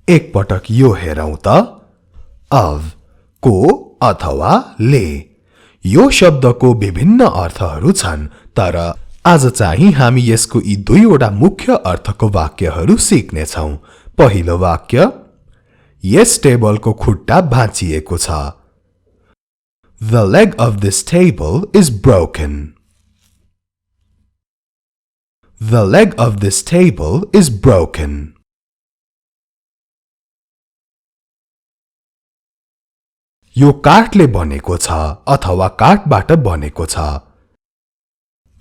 एक पटक यो हेरौं त of को अथवा ले यो शब्दको विभिन्न अर्थहरू छन् तर आज चाहिँ हामी यसको यी दुईवटा मुख्य अर्थको वाक्यहरू सिक्ने छौं पहिलो वाक्य यस टेबलको खुट्टा भाँचिएको छ The leg of this table is broken The leg of this table is broken यो काठले बनेको छ अथवा काठबाट बनेको छ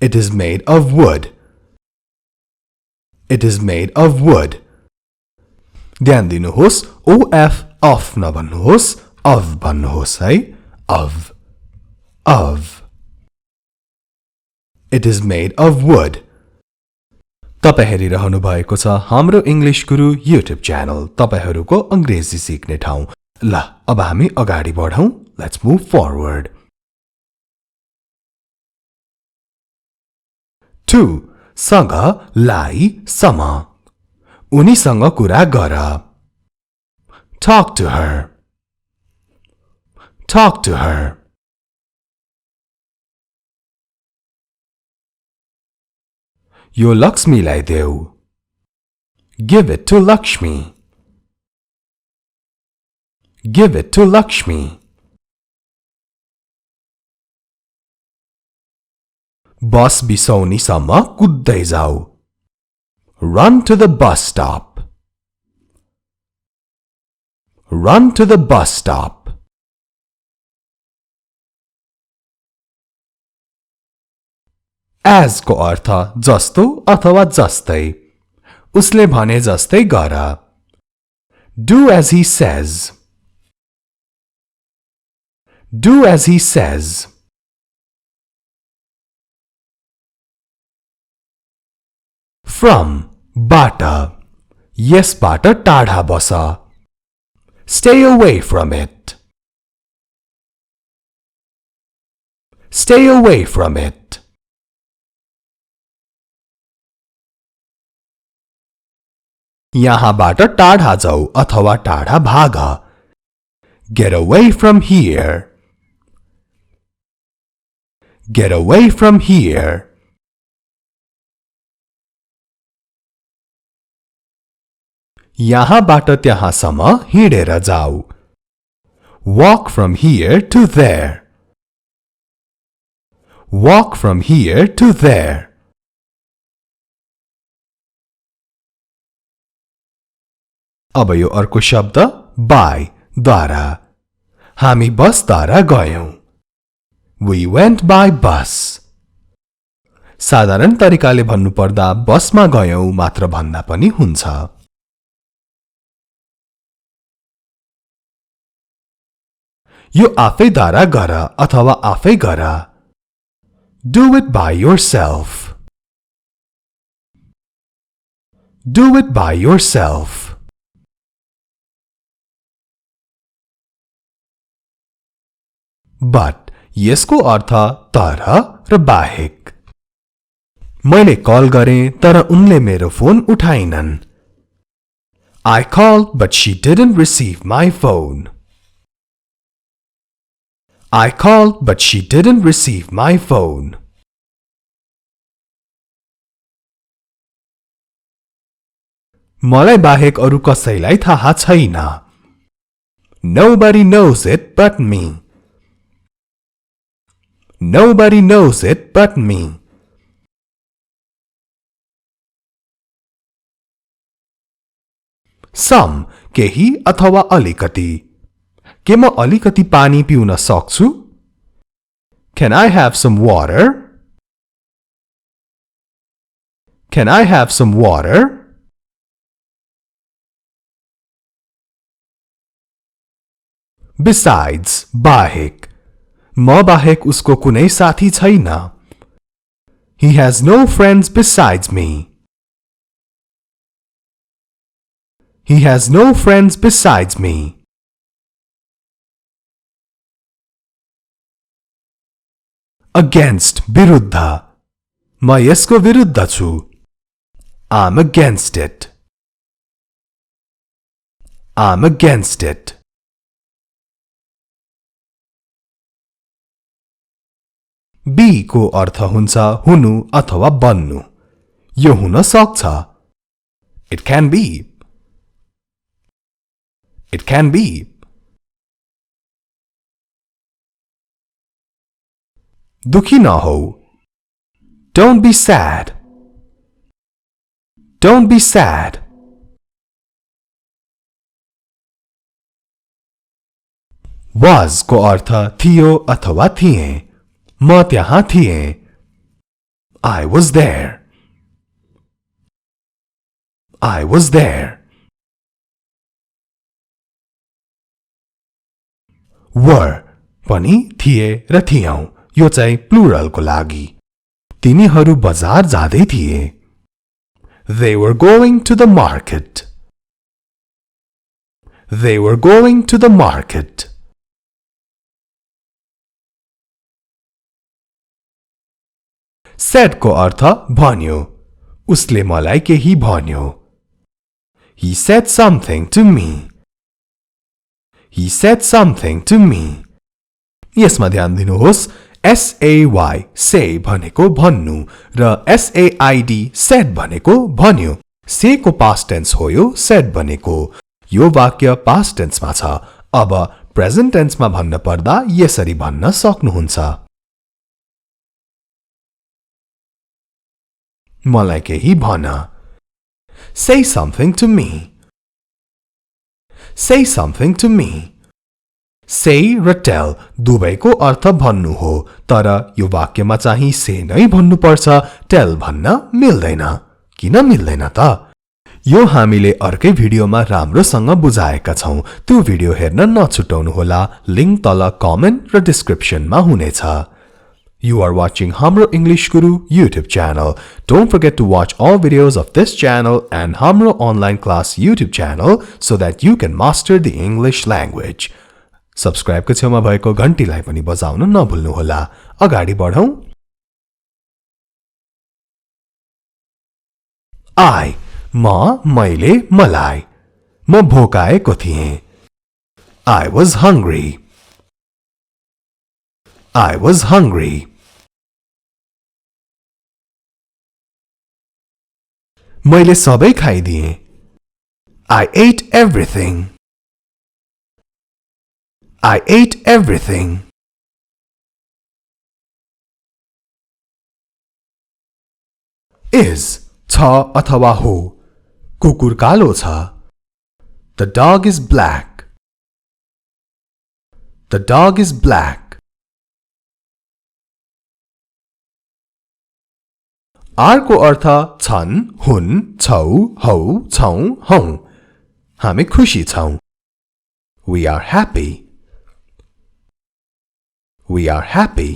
It is made of wood It is made of wood ध्यान दिनुहोस् of नभन्नुहोस् of भन्नुहोस् है of It is made of wood तपाई हेरिरहनु भएको छ हाम्रो इंग्लिश गुरु युट्युब च्यानल तपाईहरुको अंग्रेजी सिक्ने ठाउँ ल अब हामी अगाडि बढौं लेट्स मुभ फरवर्ड 2 सँग लाई सम उनीसँग कुरा गर talk to her यो लक्ष्मीलाई देऊ give it to Lakshmi give it to Lakshmi बस बिसौनी सम्म कुद्दै जाऊ run to the bus stop run to the bus stop as को अर्थ जस्तो अथवा जस्तै उसले भने जस्तै गर do as he says do as he says from बाट यसबाट टाढा बस stay away from it stay away from it यहाँबाट टाढा जाऊ अथवा टाढा भाग get away from here get away from here यहाँबाट त्यहाँसम्म हिँडेर जाऊ walk from here to there walk from here to there अब यो अर्को शब्द by द्वारा हामी बसद्वारा गयौं we went by bus साधारण तरिकाले भन्नुपर्दा बसमा गयौं मात्र भन्दा पनि हुन्छ यो आफैद्वारा गर अथवा आफै गर do it by yourself do it by yourself but यसको अर्थ तर र बाहेक मैले कल गरे तर उनले मेरो phone उठाइनन् I called but she didn't receive my phone I called but she didn't receive my phone मलाई बाहेक अरु कसैलाई थाहा छैन Nobody knows it but me Nobody knows it but me. Some केही अथवा अलिकति के म अलिकति पानी पिउन सक्छु Can I have some water? Can I have some water? Besides बाहेक म बाहेक उसको कुनै साथी छैन He has no friends besides me He has no friends besides me Against विरुद्ध म यसको विरुद्ध छु I'm against it I'm against it. Be को अर्थ हुन्छ हुनु अथवा बन्नु. यो हुन सक्छ. It can be. It can be. दुखी नहौ. Don't be sad. Don't be sad. Was को अर्थ थियो अथवा थिए. म त्यहाँ थिए. I was there. I was there. Were पनि थिए र थियौ. यो चाहिँ प्लुरल को लागि. तिनीहरू बजार जाँदै थिए. They were going to the market. They were going to the market. Said को अर्थ भन्यो. उसले मलाई केही भन्यो. He said something to me. He said something to me. यसमा ध्यान दिनुहोस्. say say भनेको भन्नु र said said भनेको भन्यो. say को past tense हो यो said भनेको. यो वाक्य past tense मा छ. अब present tense मा भन्न पर्दा यसरी भन्न सक्नुहुन्छ. मलाई केही भन. Say something to me. Say something to me. Say र tell दुवैको अर्थ भन्नु हो. तर यो वाक्यमा चाहिँ say नै भन्नु पर्छ. tell भन्न मिल्दैन. किन मिल्दैन त? यो हामीले अर्कै भिडियोमा राम्रोसँग बुझाएका छौं. त्यो भिडियो हेर्न नछुटाउनु होला. लिंक तल कमेन्ट र डिस्क्रिप्सनमा हुनेछ. You are watching Hamro English Guru YouTube channel. Don't forget to watch all videos of this channel and Hamro Online Class YouTube channel so that you can master the English language. Subscribe को छेउमा भएको घण्टीलाई पनि बजाउन नभुल्नु होला. अगाडि बढौं. मैले मलाई. म भोकाएको थिएँ. I was hungry. I was hungry. मैले सबै खाइदिएँ. I ate everything. I ate everything. Is छ अथवा हो. कुकुर कालो छ. The dog is black. The dog is black. R को अर्थ छन्, हुन्, छौ, हौ, छौं, हौं. हामी खुशी छौं. We are happy. We are happy.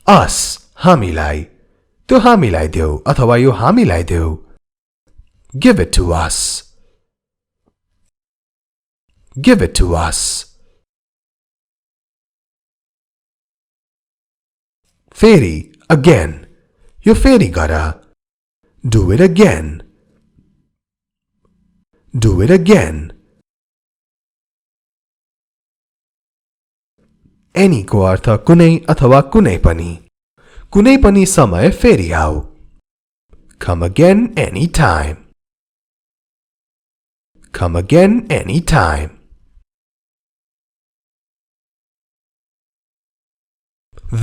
Us हामीलाई. त्यो हामीलाई देऊ अथवा यो हामीलाई देऊ. Give it to us. Give it to us. फेरि again. यो फेरि गर. Do it again. Do it again. Any को अर्थ कुनै अथवा कुनै पनि. कुनै पनि समय फेरि आऊ. Come again any time. Come again any time.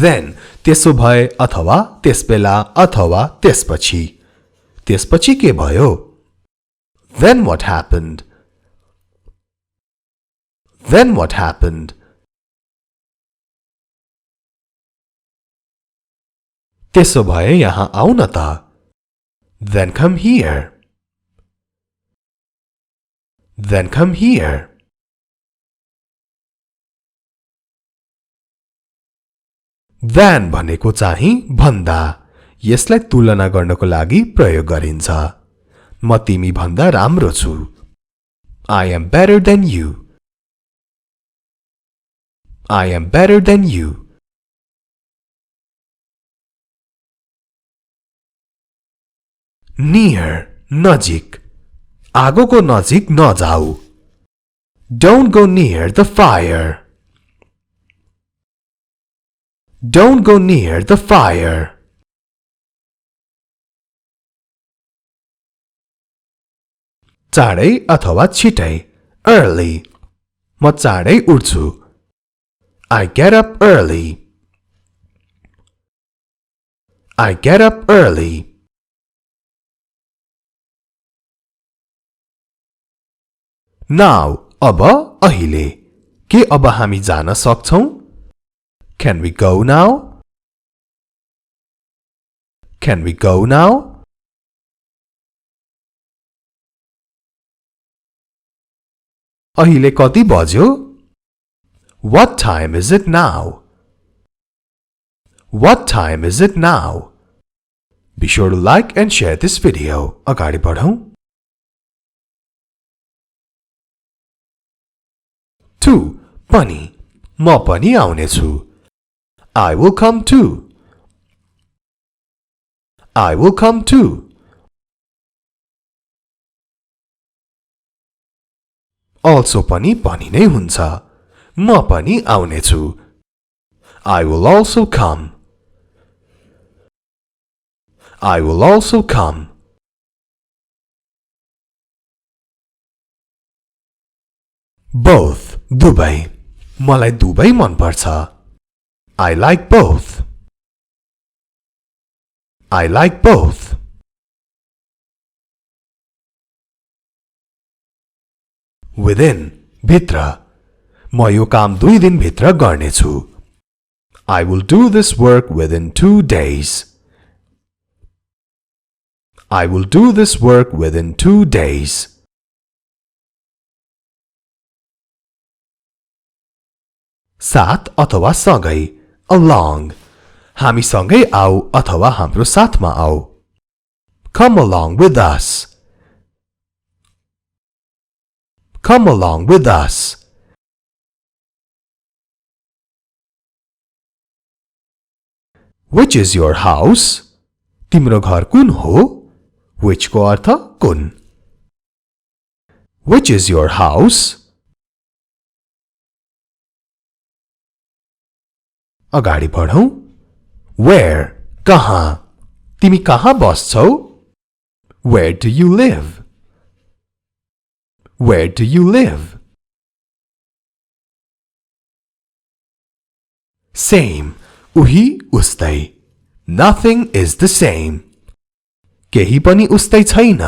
Then त्यसो भए अथवा त्यसबेला अथवा त्यसपछि. त्यसपछि के भयो? Then what happened? Then what happened? त्यसो भए यहाँ आऊ न त. Then come here. Then come here. Than भनेको चाहिँ भन्दा. यसलाई तुलना गर्नको लागि प्रयोग गरिन्छ. म तिमी भन्दा राम्रो छु. I am better than you. I am better than you. Near, नजिक. आगोको नजिक नजाऊ. Don't go near the fire. Don't go near the fire. चाँडै अथवा छिटै. Early. म चाँडै उठ्छु. I get up early. I get up early. Now, अब अहिले. के अब हामी जान सक्छौं? Can we go now? Can we go now? अहिले कति बज्यो? What time is it now? What time is it now? Be sure to like and share this video. अगाडि बढौं. 2. पनि. म पनि आउने छु. I will come too. I will come too. Also पनि पनि नै हुन्छ. म पनि आउने छु. I will also come. I will also come. Both. दुबै. मलाई दुबै मन पर्छ. I like both. I like both. Within. भित्र. म यो काम 2 दिन भित्र गर्नेछु. I will do this work within 2 days. I will do this work within 2 days. साथ अथवा सँगै. Along. हामी सँगै आऊ अथवा हाम्रो साथमा आऊ. Come along with us. Come along with us. Which is your house? तिम्रो घर कुन हो? Which को अर्थ कुन. Which is your house? अगाडि बढौं. Where? कहाँ? तिमी कहाँ बस्छौ? Where do you live? Where do you live? Same. उही उस्तै. Nothing is the same. केही पनि उस्तै छैन.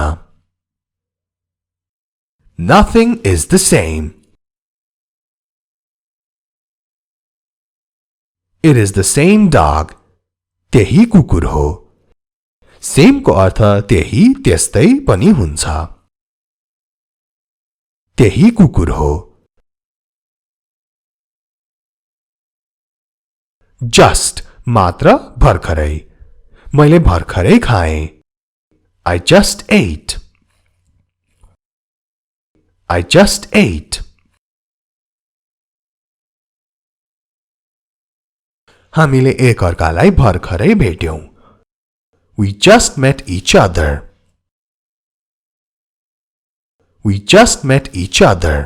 Nothing is the same. It is the same dog. त्यही कुकुर हो. Same को अर्थ त्यही त्यस्तै पनि हुन्छ. त्यही कुकुर हो. Just. मात्र भर्खरै. मैले भर्खरै खाएँ. I just ate. I just ate. हामीले एक अर्कालाई भर्खरै भेट्यौं. We just met each other. We just met each other.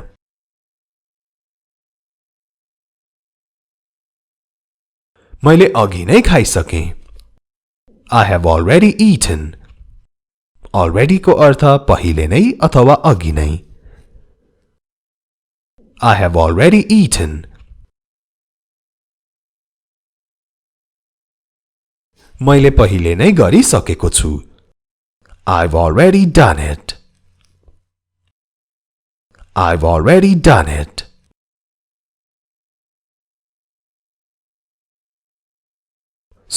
मैले अघि नै खाइसकेँ. I have already eaten. Already को अर्थ पहिले नै अथवा अघि नै. I have already eaten. मैले पहिले नै गरिसकेको छु. I've already done it. I've already done it.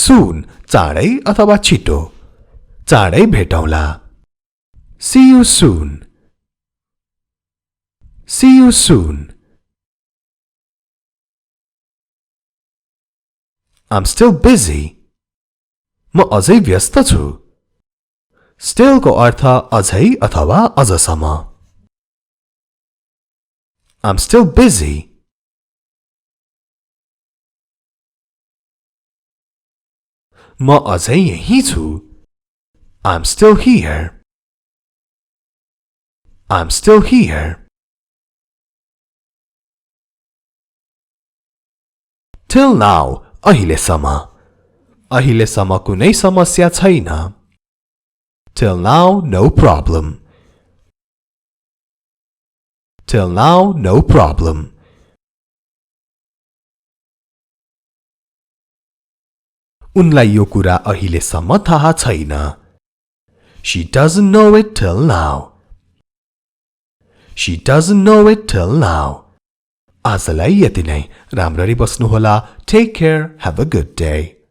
Soon. चाँडै अथवा छिटो. चाँडै भेटौँला. See you soon. See you soon. I'm still busy. म अझै व्यस्त छु. Still को अर्थ अझै अथवा अझसम्म. I'm still busy. म अझै यही छु. I'm still here. I'm still here. Till now, अहिलेसम्म. अहिलेसम्म कुनै समस्या छैन. Till now, no problem. Till now, no problem. उनलाई यो कुरा अहिलेसम्म थाहा छैन. She doesn't know it till now. She doesn't know it till now. आजलाई यति नै. राम्ररी बस्नुहोला. Take care. Have a good day.